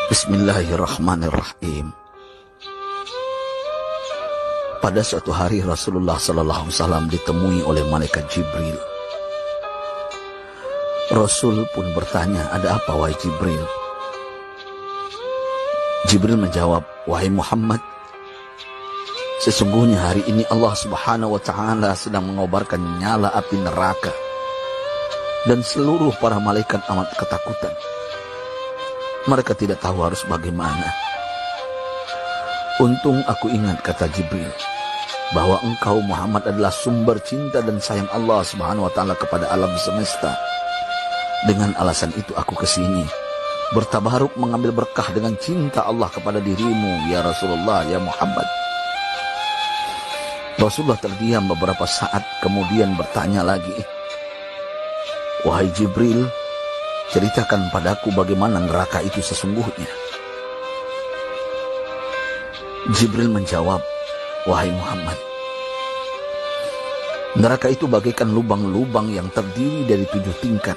Bismillahirrahmanirrahim. Pada suatu hari Rasulullah SAW ditemui oleh malaikat Jibril. Rasul pun bertanya, "Ada apa wahai Jibril?" Jibril menjawab, "Wahai Muhammad, sesungguhnya hari ini Allah Subhanahu wa Ta'ala sedang mengobarkan nyala api neraka, dan seluruh para malaikat amat ketakutan. Mereka tidak tahu harus bagaimana. Untung aku ingat," kata Jibril, "bahwa engkau Muhammad adalah sumber cinta dan sayang Allah Subhanahu wa Ta'ala kepada alam semesta. Dengan alasan itu aku kesini, bertabaruk mengambil berkah dengan cinta Allah kepada dirimu, ya Rasulullah, ya Muhammad." Rasulullah terdiam beberapa saat, kemudian bertanya lagi, "Wahai Jibril, ceritakan padaku bagaimana neraka itu sesungguhnya." Jibril menjawab, "Wahai Muhammad, neraka itu bagaikan lubang-lubang yang terdiri dari 7 tingkat.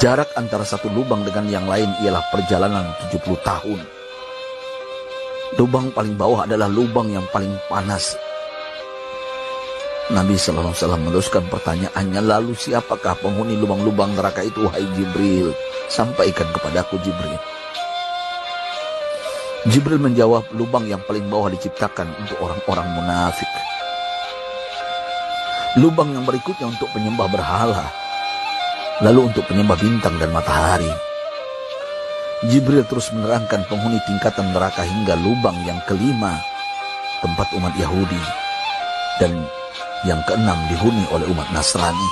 Jarak antara satu lubang dengan yang lain ialah perjalanan 70 tahun. Lubang paling bawah adalah lubang yang paling panas." Nabi SAW meneruskan pertanyaannya, "Lalu siapakah penghuni lubang-lubang neraka itu, wahai Jibril? Sampaikan kepadaku, Jibril." Jibril menjawab, "Lubang yang paling bawah diciptakan untuk orang-orang munafik. Lubang yang berikutnya untuk penyembah berhala, lalu untuk penyembah bintang dan matahari." Jibril terus menerangkan penghuni tingkatan neraka hingga lubang yang kelima, tempat umat Yahudi, dan yang keenam dihuni oleh umat Nasrani.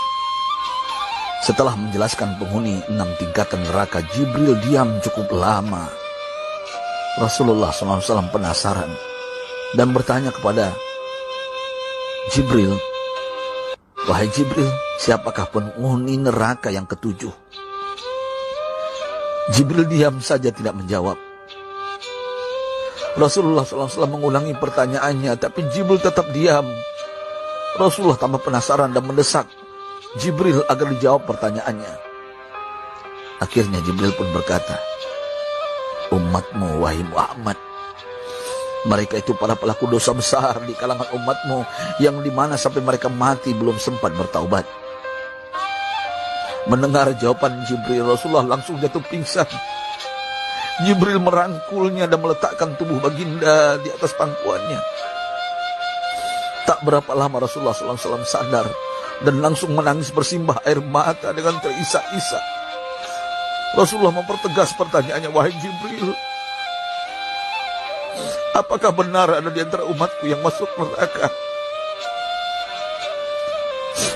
Setelah menjelaskan penghuni 6 tingkatan neraka, Jibril diam cukup lama. Rasulullah SAW penasaran dan bertanya kepada Jibril, "Wahai Jibril, siapakah penghuni neraka yang ke-7?" Jibril diam saja tidak menjawab. Rasulullah SAW mengulangi pertanyaannya, tapi Jibril tetap diam. Rasulullah tambah penasaran dan mendesak Jibril agar dijawab pertanyaannya. Akhirnya Jibril pun berkata, "Umatmu, wahai Muhammad, mereka itu para pelaku dosa besar di kalangan umatmu, yang dimana sampai mereka mati belum sempat bertaubat." Mendengar jawaban Jibril, Rasulullah langsung jatuh pingsan. Jibril merangkulnya dan meletakkan tubuh baginda di atas pangkuannya. Tak berapa lama Rasulullah SAW sadar dan langsung menangis bersimbah air mata dengan terisak-isak. Rasulullah mempertegas pertanyaannya, "Wahai Jibril, apakah benar ada di antara umatku yang masuk neraka?"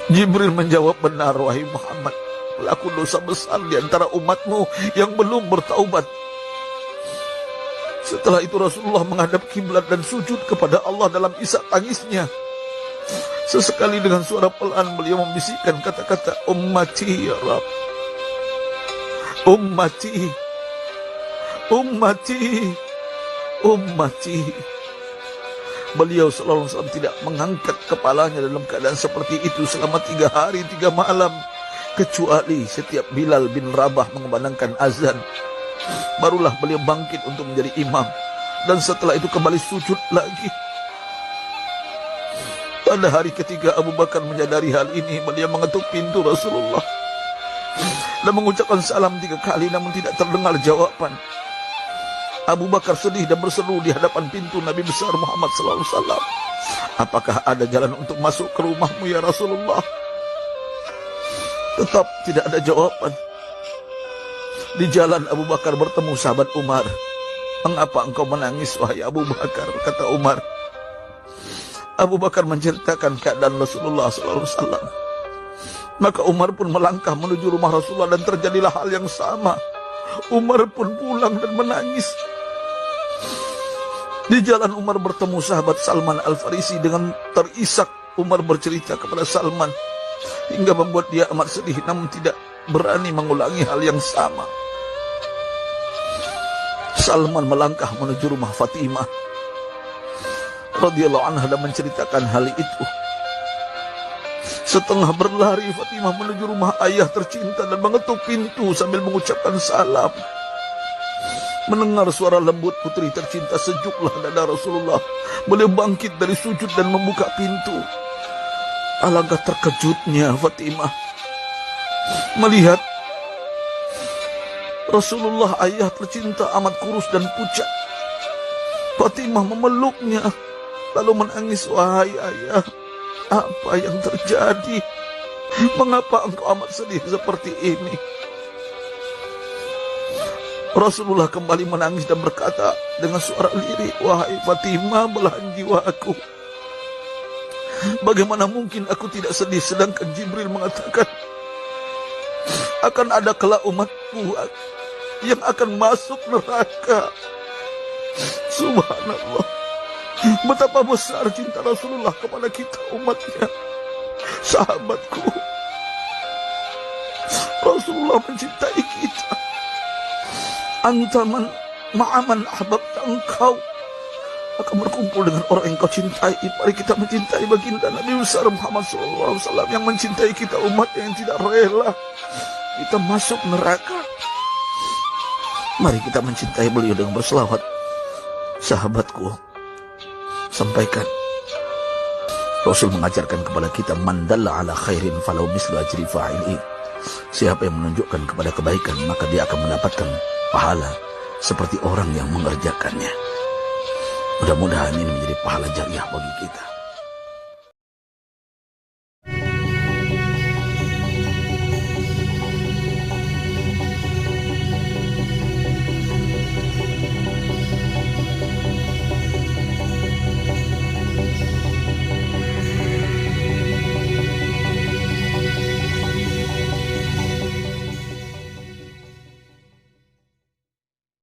Jibril menjawab, "Benar, wahai Muhammad, pelaku dosa besar di antara umatmu yang belum bertaubat." Setelah itu Rasulullah menghadap kiblat dan sujud kepada Allah dalam isak tangisnya. Sesekali dengan suara pelan beliau membisikkan kata-kata, "Ummati ya Rabb, ummati, ummati, ummati." Beliau SAW tidak mengangkat kepalanya dalam keadaan seperti itu selama 3 hari 3 malam, kecuali setiap Bilal bin Rabah mengumandangkan azan, barulah beliau bangkit untuk menjadi imam, dan setelah itu kembali sujud lagi. Pada hari ketiga Abu Bakar menyadari hal ini, beliau mengetuk pintu Rasulullah dan mengucapkan salam 3 kali, namun tidak terdengar jawaban. Abu Bakar sedih dan berseru di hadapan pintu Nabi besar Muhammad SAW, "Apakah ada jalan untuk masuk ke rumahmu ya Rasulullah?" Tetap tidak ada jawaban. Di jalan Abu Bakar bertemu sahabat Umar. "Mengapa engkau menangis, wahai Abu Bakar?" kata Umar. Abu Bakar menceritakan keadaan Rasulullah SAW. Maka Umar pun melangkah menuju rumah Rasulullah dan terjadilah hal yang sama. Umar pun pulang dan menangis. Di jalan Umar bertemu sahabat Salman Al-Farisi. Dengan terisak Umar bercerita kepada Salman hingga membuat dia amat sedih, namun tidak berani mengulangi hal yang sama. Salman melangkah menuju rumah Fatimah radhiyallahu anha dan menceritakan hal itu. Setengah berlari Fatimah menuju rumah ayah tercinta dan mengetuk pintu sambil mengucapkan salam. Mendengar suara lembut putri tercinta, sejuklah dada Rasulullah. Beliau bangkit dari sujud dan membuka pintu. Alangkah terkejutnya Fatimah melihat Rasulullah, ayah tercinta, amat kurus dan pucat. Fatimah memeluknya lalu menangis. Wahai ayah, apa yang terjadi? Mengapa engkau amat sedih seperti ini? Rasulullah kembali menangis dan berkata dengan suara lirik, wahai Fatimah, belahan jiwaku, bagaimana mungkin aku tidak sedih sedangkan Jibril mengatakan akan ada kelak umatku yang akan masuk neraka. Subhanallah, betapa besar cinta Rasulullah kepada kita umatnya. Sahabatku, Rasulullah mencintai kita. Antaman ma'aman ahbabta, engkau akan berkumpul dengan orang yang kau cintai. Mari kita mencintai baginda Nabi besar Muhammad SAW yang mencintai kita umat yang tidak rela kita masuk neraka. Mari kita mencintai beliau dengan berselawat. Sahabatku, sampaikan, Rasul mengajarkan kepada kita, man dalla ala khairin falau mislu ajri fa'ili. Siapa yang menunjukkan kepada kebaikan, maka dia akan mendapatkan pahala seperti orang yang mengerjakannya. Mudah-mudahan ini menjadi pahala jariah bagi kita.